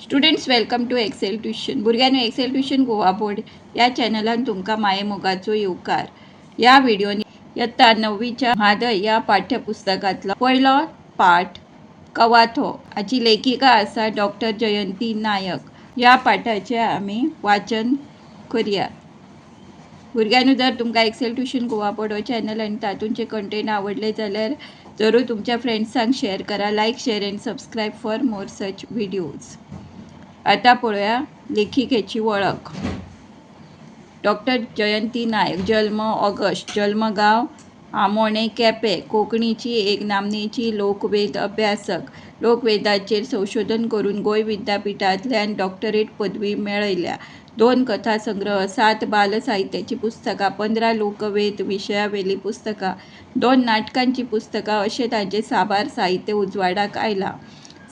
Students welcome to Excel tuition. भुरग्यांनो, Excel tuition Goa board या चॅनलान तुमकां माये मोगाचो येवकार. या व्हिडिओनी इयत्ता 9वीच्या म्हादय या पाठ्यपुस्तकातलो पहिलो पाठ कवाथो हाची लेखिका आसा डॉक्टर जयंती नायक. या पाठाचे आमी वाचन करूया. भुरग्यांनो, जर तुमकां एक्सेल ट्युशन गोवा बोर्ड हो चॅनल आनी तातूंचे कंटेंट आवडले जाल्यार जरूर तुमच्या फ्रेंड्सांक शेअर करा. Like, share and subscribe for more such videos. आता पळोवया लेखिकेची वळख. डॉक्टर जयंती नायक. जल्म ऑगस्ट. जल्मगाव आमोणे केपें. कोंकणीची एक नामनेची लोकवेद अभ्यासक. लोकवेदाचेर संशोधन करून गोंय विद्यापीठांतल्यान डॉक्टरेट पदवी मेळयल्या. 2 कथासंग्रह, 7 बाल साहित्याची पुस्तकां, 15 लोकवेद विशयावेली पुस्तकां, 2 नाटकांची पुस्तकां अशें तांचें साबार साहित्य उजवाडाक आयलां.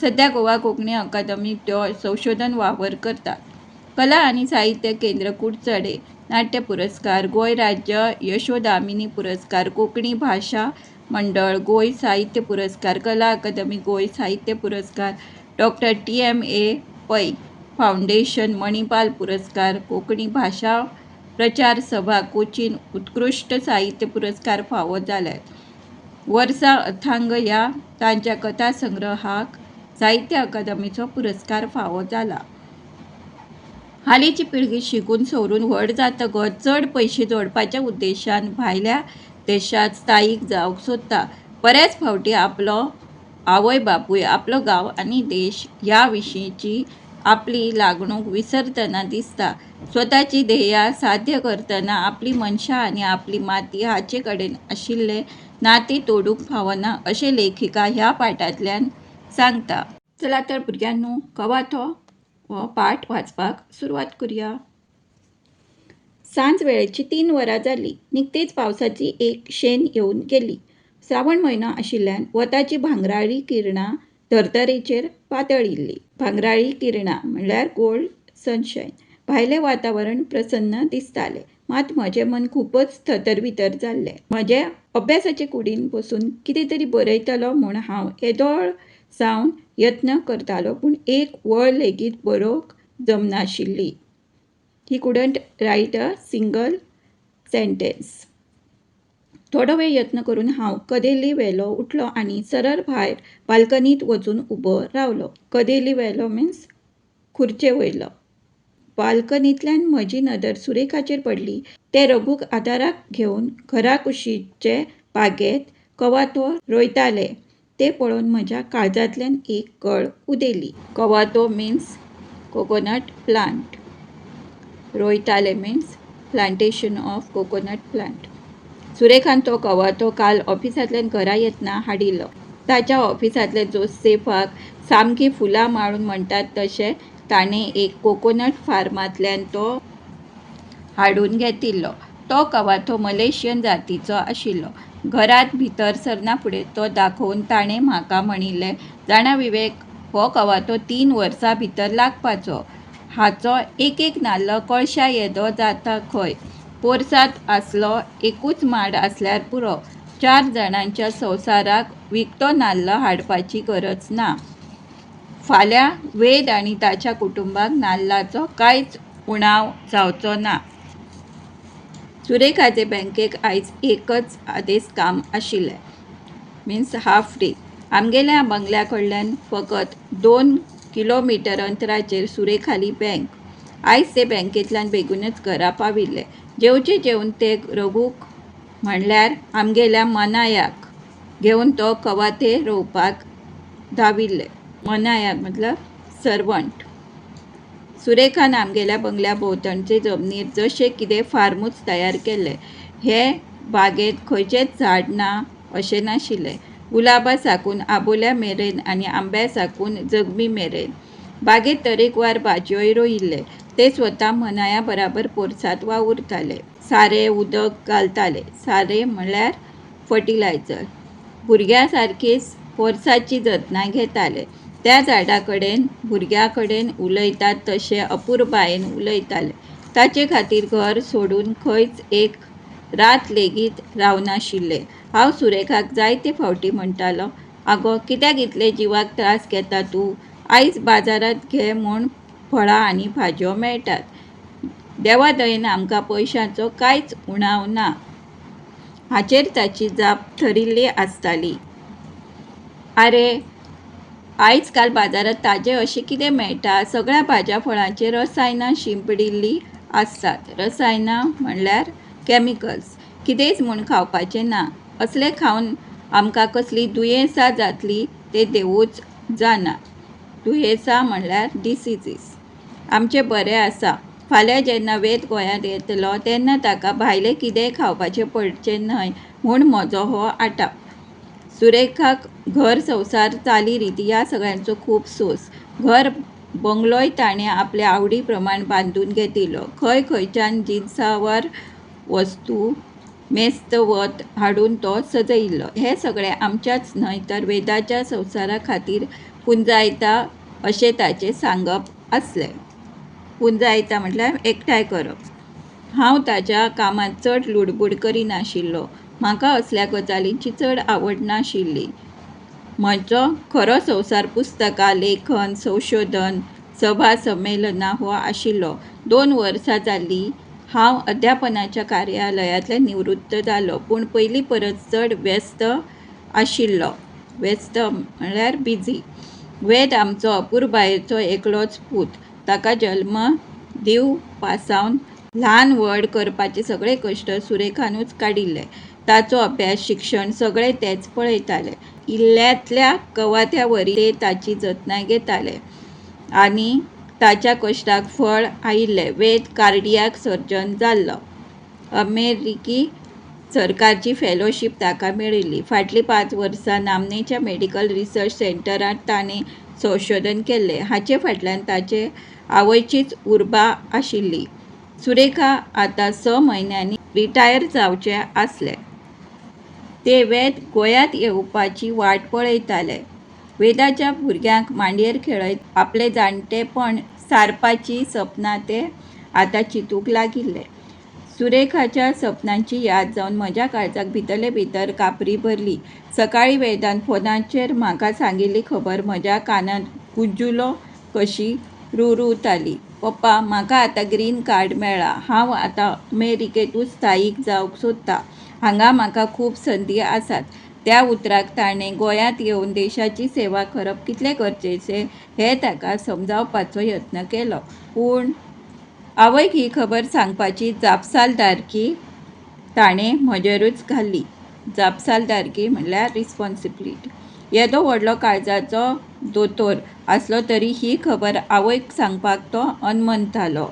सध्या गोवा कोंकणी अकादमीत त्यो संशोधन वावर करतात. कला आनी साहित्य केंद्र कुडचडे नाट्य पुरस्कार, गोंय राज्य यशोदामिनी पुरस्कार, कोंकणी भाशा मंडळ गोंय साहित्य पुरस्कार, कला अकादमी गोंय साहित्य पुरस्कार, डॉक्टर TMA पै फाउंडेशन मणिपाल पुरस्कार, कोंकणी भाशा प्रचार सभा कोचीन उत्कृष्ट साहित्य पुरस्कार फावो जाल्यात. वर्सा अथांग या तांच्या कथासंग्रहाक साहित्य अकादमीचो पुरस्कार फावो जाला. हालींची पिळगी शिकून सवरून व्हड जातकच चड पयशे जोडपाच्या उद्देशान भायल्या देशांत स्थायीक जावंक सोदता. बऱ्याच फावटी आपलो आवय बापूय, आपलो गांव आनी देश ह्या विशींची आपली लागणूक विसरतना दिसता. स्वताची ध्येयां साध्य करतना आपली मनशा आनी आपली माती हाचे कडेन आशिल्लें नातें तोडूंक फावना अशें लेखिका ह्या पाठांतल्यान सांगता. चला तर भुरग्यांनो, कवाथो हो पाठ वाचपाक सुरवात करूया. सांज वेळेची 3 वरां जालीं. निकतेच पावसाची एक शेन येवन गेली. श्रावण म्हयनो आशिल्ल्यान वताची भांगराळी किरणां धर्तरेचेर पातळिल्लीं. भांगराळी किरणां म्हणल्यार गोल्ड सनशायन. भायलें वातावरण प्रसन्न दिसतालें, मात म्हजें मन खूबच थरथरभितर जाल्लें. म्हज्या अभ्यासाचे कुडीन बसून कितें तरी बरयतलों म्हूण हांव येदोळ सावन यत्न करतालों, पूण एक वळ लेगीत बरोवंक जमनाशिल्ली. He couldn't write a single sentence. थोडो वेळ यत्न करून हांव कदेली वेलो उठलो आनी सरळ भायर बाल्कनींत वचून उबो रावलो. कदेली वेलो मिन्स खुर्चे वयलो. बाल्कनींतल्यान म्हजी नदर सुरेखाचेर पडली. ते रघूक आदाराक घेवन घरा कुशीचे बागेंत कवाथो रोयताले तें पळोवन म्हज्या काळजांतल्यान एक कळ उदेली. कवाथो मिन्स कोकोनट प्लांट. रोयताले means plantation of coconut plant. सुरेखान तो कवाथो काल ऑफिसांतल्यान घरा येतना हाडिल्लो. ताच्या ऑफिसांतले जोसेफाक सामकी फुलां माळून म्हणटात तशें ताणें एक कोकोनट फार्मांतल्यान तो हाडून घेतिल्लो. तो कवाथो मलेशियन जातीचो आशिल्लो. घरांत भितर सरना फुडें तो दाखोवन ताणें म्हाका म्हणिल्लें, जाणा विवेक, हो कवाथो 3 वर्सां भितर लागपाचो. हाचो एक नाल्ल कळशा येदो जाता खंय. पोरसांत आसलो एकूच माड आसल्यार पुरो. 4 जाणांच्या संवसाराक विकतो नाल्ल हाडपाची गरज ना. फाल्यां वेद आनी ताच्या कुटुंबाक नाल्लाचो कांयच उणाव जावचो ना. सुरेखाचे बँकेक आयज एकच आदेस काम आशिल्लें, मिन्स हाफ डे. आमगेल्या बंगल्या कडल्यान फकत 2 किलोमीटर अंतराचेर सुरेखाली बँक. आयज ते बँकेंतल्यान बेगीनच घरा पाविल्ले. जेवचे जेवन ते रघूक म्हणल्यार आमगेल्या मनायाक घेवन तो कवाथे रोवपाक धांविल्ले. मनायाक मतलब सर्वंट. सुरेखान आमगेल्या बंगल्या भोंवतणचे जमनीर जशें कितें फार्मूच तयार केल्लें. हे बागेंत खंयचेंच झाड ना अशें नाशिल्लें. गुलाबा साकून आबोल्या मेरेन आनी आंब्या साकून जगमी मेरेन. बागेंत तरेकवार भाजयोय रोयिल्ले. ते स्वता मनाया बराबर पोरसांत वावुरताले. सारें उदक घालताले. सारें म्हणल्यार फर्टिलायझर. भुरग्यां सारकीच पोरसाची जतनाय घेताले. त्या झाडा कडेन भुरग्या कडेन उलयतात तशें अपुरबायेन उलयताले. ताचे खातीर घर सोडून खंयच एक रात लेगीत रावनाशिल्ले. हांव सुरेखाक जायते फावटी म्हणटालो, आगो, कित्याक इतले जिवाक त्रास घेता तूं? आयज बाजारात घे म्हूण फळां आनी भाजयो मेळटात। देवा दयेन आमकां पयशांचो कांयच उणाव ना हाचेर ताची जाप ठरिल्ली आसताली। आरे, आयज काल बाजारात ताजें अशें कितें मेळटा? सगळ्या भाज्या फळांचेर रसायनां शिंपडिल्लीं आसतात। रसायनां म्हणल्यार कॅमिकल्स। कितेंच म्हूण खावपाचें ना। असलें खावन आमकां कसलीं दुयेंसां जातलीं तें देवूच जाणा। दुयेंसां म्हणल्यार डिसिजीस। आमचें बरें आसा। फाल्यां जेन्ना वेद गोंयांत येतलो तेन्ना ताका भायलें कितेंय खावपाचें पडचें न्हय म्हूण म्हजो हो आटाप। सुरेखाक घर संवसार चाली-रीती ह्या सगळ्यांचो खूब सोस। घर बंगलोय ताणें आपल्या आवडी प्रमाण बांदून घेतिल्लो। खंय खंयच्यान जिनसावार वस्तू मेस्त वत हाडून तो सजयिल्लो। हें सगळें आमच्याच न्हय तर वेदाच्या संवसारा खातीर पुंजायता अशें ताचें सांगप आसलें। पुंजायता म्हणल्यार एकठांय करप। हांव ताच्या कामांत चड लुडबूड करिनाशिल्लो। म्हाका असल्या गजालींची चड आवड नाशिल्ली। म्हजो खरो संवसार पुस्तकां, लेखन, संशोधन, सभा संमेलनां हो आशिल्लो। 2 वर्सां जालीं हांव अध्यापनाच्या कार्यालयांतल्यान निवृत्त जालो, पूण पयलीं परस चड व्यस्त आशिल्लो। व्यस्त म्हणल्यार बिझी। वेद आमचो अपूरबायेचो एकलोच पूत। ताका जल्म दिवपासावन ल्हान व्हड करपाचे सगळे कश्ट सुरेखानूच काडिल्ले। ताचो अभ्यास, शिक्षण सगळें तेंच पळयतालें। इल्ल्यांतल्या कवाथ्यावरी ते ताची जतनाय घेताले आनी ताच्या कश्टाक फळ आयिल्लें। वेद कार्डियाक सर्जन जाल्लो। अमेरिकी सरकारची फेलोशीप ताका मेळिल्ली। फाटलीं 5 वर्सां नामनेच्या मेडिकल रिसर्च सेंटरांत ताणें संशोधन केल्लें। हाचे फाटल्यान ताचे आवयचीच उर्बा आशिल्ली। सुरेखा आतां 6 म्हयन्यांनी रिटायर जावचें आसलें। ते वेद गोंयांत येवपाची वाट पळयताले। वेदाच्या भुरग्यांक मांडयेर खेळयत आपलें जाणटेपण सारपाचीं सपनां ते आतां चिंतूंक लागिल्ले। सुरेखाच्या सपनांची याद जावन म्हज्या काळजाक भितरले भितर कापरी भरली। सकाळीं वेदान फोनाचेर म्हाका सांगिल्ली खबर म्हज्या कानांत गुंजुलो कशी रुवरुवताली। पप्पा, म्हाका आतां ग्रीन कार्ड मेळ्ळा। हांव आतां अमेरिकेंतूच स्थायीक जावंक सोदतां। हांगा म्हाका खूब संदी आसात। त्या उतराक ताणें गोंयांत येवन देशाची सेवा करप कितलें गरजेचें हें ताका समजावपाचो यत्न केलो। पूण आवयक ही खबर सांगपाची जापसालदारकी ताणें म्हजेरूच घाली। जापसालदारकी म्हणल्यार रिस्पॉन्सिबिलिटी। येदो व्हडलो काळजाचो दोतोर आसलो तरी ही खबर आवयक सांगपाक तो अनमनतालो।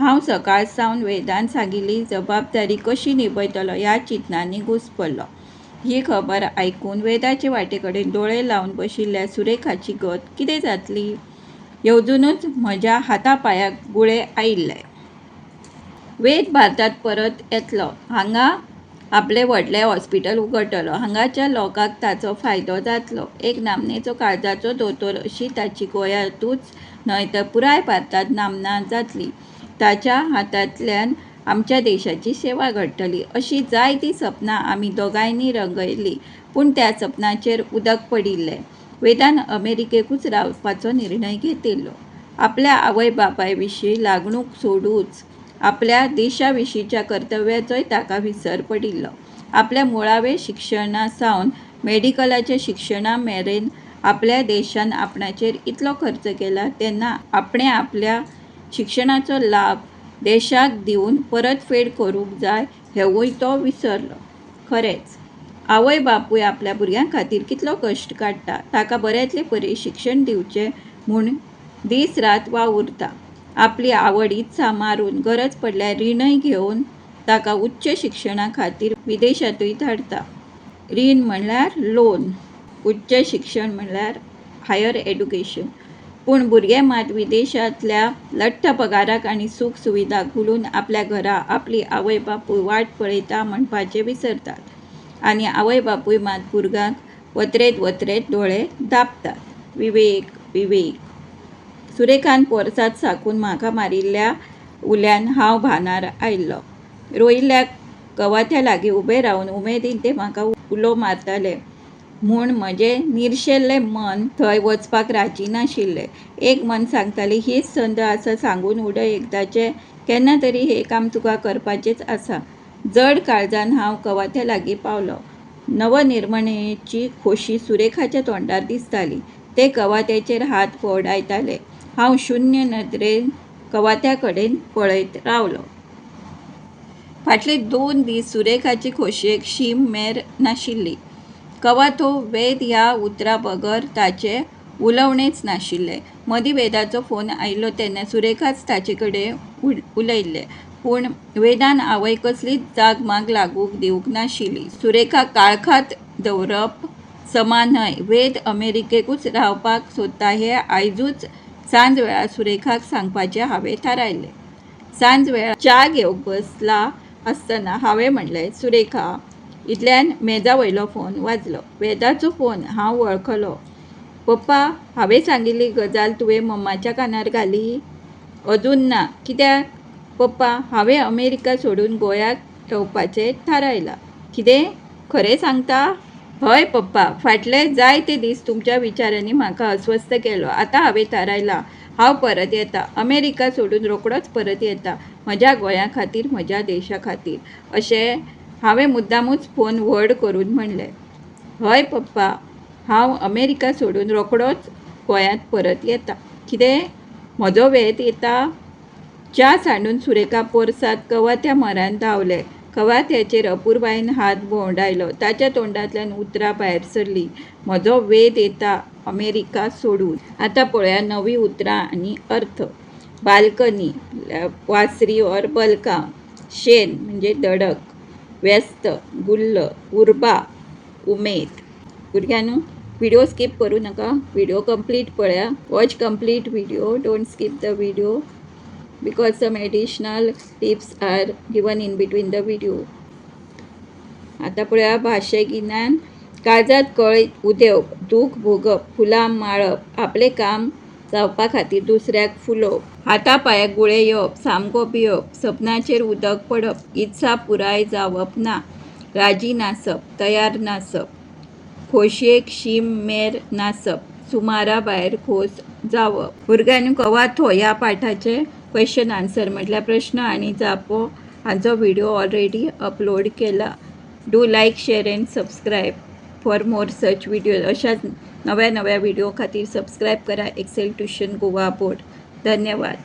हांव सकाळसावन वेदान सांगिल्ली जबाबदारी कशी निभयतलो ह्या चिंतनांनी घुस्पलो। ही खबर आयकून वेदाचे वाटेकडेन दोळे लावन बशिल्ल्या सुरेखाची गत कितें जातली? येवजूनच म्हज्या हातापांयाक गुळे आयिल्ले। वेद भारतांत परत येतलो। हांगा आपलें व्हडलें हॉस्पिटल उगडटलो। हांगाच्या लोकांक ताचो फायदो जातलो। एक नामनेचो काळजाचो दोतोर अशी ताची गोंयांतूच न्हय तर पुराय भारतांत नामना जातली। ताच्या हातांतल्यान आमच्या देशाची सेवा घडटली। अशीं जायतीं सपनां आमी दोगांयनी रंगयलीं, पूण त्या सपनांचेर उदक पडिल्लें। वेदान अमेरिकेकूच रावपाचो निर्णय घेतिल्लो। आपल्या आवय बापाय विशीं लागणूक सोडूच आपल्या देशा विशींच्या कर्तव्याचोय ताका विसर पडिल्लो। आपल्या मुळावे शिक्षणासावन मेडिकलाच्या शिक्षणा मेरेन आपल्या देशान आपणाचेर इतलो खर्च केला तेन्ना आपणें आपल्या शिक्षणाचो लाभ देशाक दिवन परतफेड करूंक जाय हेंवूय तो विसरलो। खरेंच, आवय बापूय आपल्या भुरग्यां खातीर कितलो कश्ट काडटा। ताका बऱ्यांतले बरें शिक्षण दिवचें म्हूण दीस रात वावुरता। आपली आवड इत्सा मारून गरज पडल्यार रीणय घेवन ताका उच्च शिक्षणा खातीर विदेशांतूय धाडटा। रीण म्हणल्यार लोन, उच्च शिक्षण म्हणल्यार हायर एड्युकेशन। पूण भुरगे मात विदेशांतल्या लठ्ठ पगाराक आनी सूख सुविधाक भुलून आपल्या घरा आपली आवय बापूय वाट पळयता म्हणपाचें विसरतात। आनी आवय बापूय मात भुरग्यांक वत्रेत वत्रेत दोळे धांपतात। विवेक, विवेक। सुरेखान पोरसांत साकून म्हाका मारिल्ल्या उल्यान हांव भानार आयिल्लो। रोयिल्ल्या कवाथ्या लागीं उबें रावन उमेदीन ते म्हाका उलो मारताले। म्हूण म्हजें निर्शेल्लें मन थंय वचपाक राजी नाशिल्लें. एक मन सांगतालें हीच संद आसा, सांगून उडय एकदाचें, केन्ना तरी हें काम तुका करपाचेंच आसा. जड काळजान हांव कवाथ्या लागीं पावलों. नवनिर्मणेची खोशी सुरेखाच्या तोंडार दिसताली. ते कवाथ्याचेर हात फोवडायताले. हांव शुन्य नदरेन कवाथ्या कडेन पळयत रावलों. फाटले 2 दीस सुरेखाची खोशयेक शीम मेर नाशिल्ली. कवाथो वेद ह्या उतरा बगर ताचें उलोवणेंच नाशिल्लें. मदीं वेदाचो फोन आयिल्लो तेन्ना सुरेखाच ताचे कडेन उलयल्लें. पूण वेदान आवय कसलीच जागमाग लागूंक दिवंक नाशिल्ली. सुरेखाक काळखांत दवरप समा न्हय. वेद अमेरिकेकूच रावपाक सोदता हें आयजूच सांज वेळार सुरेखाक सांगपाचें हांवें थारायलें. सांज वेळार च्या घेवंक बसला आसतना हांवें म्हणलें, सुरेखा. इतल्यान मेजा वयलो फोन वाजलो. वेदाचो फोन. हांव वळखलो. पप्पा, हांवें सांगिल्ली गजाल तुवें मम्माच्या कानार घाली? अजून ना. कित्याक? पप्पा, हांवें अमेरिका सोडून गोंयाक येवपाचें थारायलां. कितें? खरें सांगता? हय पप्पा, फाटले जायते दीस तुमच्या विचारांनी म्हाका अस्वस्थ केलो. आतां हांवें थारायलां, हांव परत येतां. अमेरिका सोडून रोखडोच परत येतां. म्हज्या गोंया खातीर, म्हज्या देशा खातीर. अशें हांवें मुद्दामूच फोन व्हड करून म्हणलें. हय पप्पा, हांव अमेरिका सोडून रोखडोच गोंयांत परत येतां. कितें? म्हजो वेद येता? च्या सांडून सुरेखा पोरसांत कवाथ्या म्हऱ्यांत धांवले. कवाथ्याचेर अपूर्वायेन हात भोंवडायलो. ताच्या तोंडांतल्यान उतरां भायर सरलीं. म्हजो वेद येता अमेरिका सोडून. आतां पळोवया नवीं उतरां आनी अर्थ. बाल्कनी, वासरी ऑर बलकांव. शेन म्हणजे दडक. व्यस्त, गुल्ल. उर्बा, उमेद. भुरग्यांनो, व्हिडिओ स्कीप करूं नाका. व्हिडिओ कंप्लीट पळया. Watch complete video. Don't skip the video because some additional tips are given in between the video. आता पळया भाशे गिन्यान. काळजात कळ उदेवप, दूख भोगप, फुलां माळप, आपलें काम जावपा खातीर दुसऱ्याक फुलोवप, हाता पांयाक गुळे येवप, सामको भियेवप, सपनाचेर उदक पडप, इत्सा पुराय जावप ना, राजी नासप, तयार नासप, खोशयेक शीम मेर नासप, सुमारा भायर खोस जावप. भुरग्यांनी कवाथो ह्या पाठाचे क्वेश्चन आन्सर म्हटल्यार प्रश्न आनी जापो हाचो व्हिडिओ ऑलरेडी अपलोड केला. Do like, share and subscribe for more such video. अशाच नव्या व्हिडिओ खातीर सबस्क्राईब करा एक्सेल ट्युशन गोवा बोर्ड. धन्यवाद.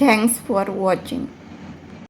Thanks for watching.